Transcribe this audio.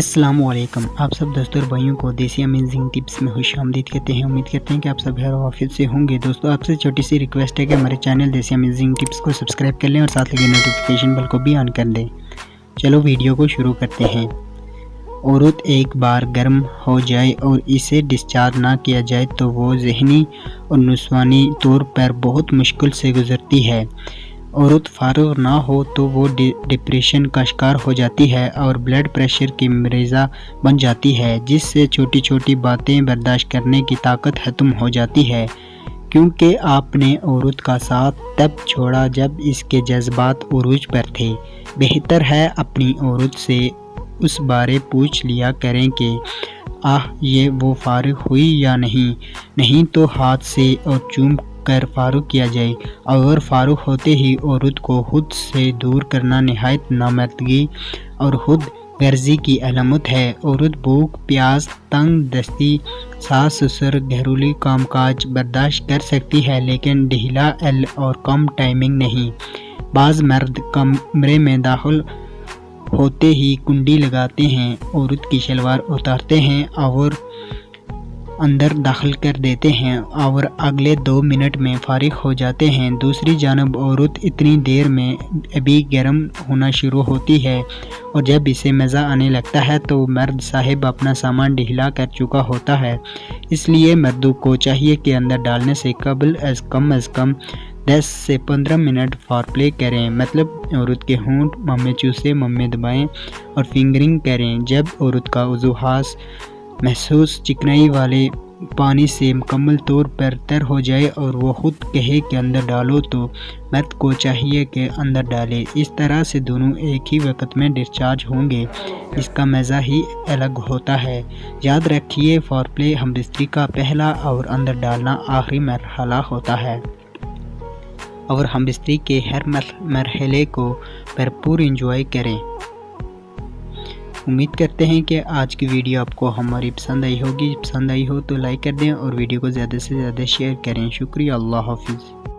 السلام علیکم، آپ سب دوستوں اور بھائیوں کو دیسی امیزنگ ٹپس میں خوش آمدید کہتے ہیں۔ امید کرتے ہیں کہ آپ سب خیر و عافیت سے ہوں گے۔ دوستوں، آپ سے چھوٹی سی ریکویسٹ ہے کہ ہمارے چینل دیسی امیزنگ ٹپس کو سبسکرائب کر لیں اور ساتھ لگے نوٹیفیکیشن بیل کو بھی آن کر دیں۔ چلو ویڈیو کو شروع کرتے ہیں۔ عورت ایک بار گرم ہو جائے اور اسے ڈسچارج نہ کیا جائے تو وہ ذہنی اور نفسانی طور پر بہت مشکل سے گزرتی ہے۔ عورت فارغ نہ ہو تو وہ ڈپریشن کا شکار ہو جاتی ہے اور بلڈ پریشر کی مریضہ بن جاتی ہے، جس سے چھوٹی چھوٹی باتیں برداشت کرنے کی طاقت ختم ہو جاتی ہے، کیونکہ آپ نے عورت کا ساتھ تب چھوڑا جب اس کے جذبات عروج پر تھے۔ بہتر ہے اپنی عورت سے اس بارے پوچھ لیا کریں کہ یہ وہ فارغ ہوئی یا نہیں تو ہاتھ سے اور چوم کر فارغ کیا جائے۔ اگر فارغ ہوتے ہی عورت کو خود سے دور کرنا نہایت نامردی اور خود غرضی کی علامت ہے۔ عورت بھوک، پیاس، تنگ دستی، ساس سسر، گھریلو کام کاج برداشت کر سکتی ہے، لیکن ڈھیلا ایل اور کم ٹائمنگ نہیں۔ بعض مرد کمرے میں داخل ہوتے ہی کنڈی لگاتے ہیں، عورت کی شلوار اتارتے ہیں اور اندر داخل کر دیتے ہیں اور اگلے 2 منٹ میں فارغ ہو جاتے ہیں۔ دوسری جانب عورت اتنی دیر میں ابھی گرم ہونا شروع ہوتی ہے اور جب اسے مزہ آنے لگتا ہے تو مرد صاحب اپنا سامان ڈھیلا کر چکا ہوتا ہے۔ اس لیے مردوں کو چاہیے کہ اندر ڈالنے سے قبل از کم 10 سے 15 منٹ فور پلے کریں، مطلب عورت کے ہونٹ منہ چوسے، منہ دبائیں اور فنگرنگ کریں۔ جب عورت کا عضو محسوس چکنائی والے پانی سے مکمل طور پر تر ہو جائے اور وہ خود کہے کہ اندر ڈالو تو مرد کو چاہیے کہ اندر ڈالے۔ اس طرح سے دونوں ایک ہی وقت میں ڈسچارج ہوں گے، اس کا مزہ ہی الگ ہوتا ہے۔ یاد رکھیے، فور پلے ہم بستری کا پہلا اور اندر ڈالنا آخری مرحلہ ہوتا ہے، اور ہم بستری کے ہر مرحلے کو بھرپور انجوائے کریں۔ امید کرتے ہیں کہ آج کی ویڈیو آپ کو ہماری پسند آئی ہوگی۔ پسند آئی ہو تو لائک کر دیں اور ویڈیو کو زیادہ سے زیادہ شیئر کریں۔ شکریہ، اللہ حافظ۔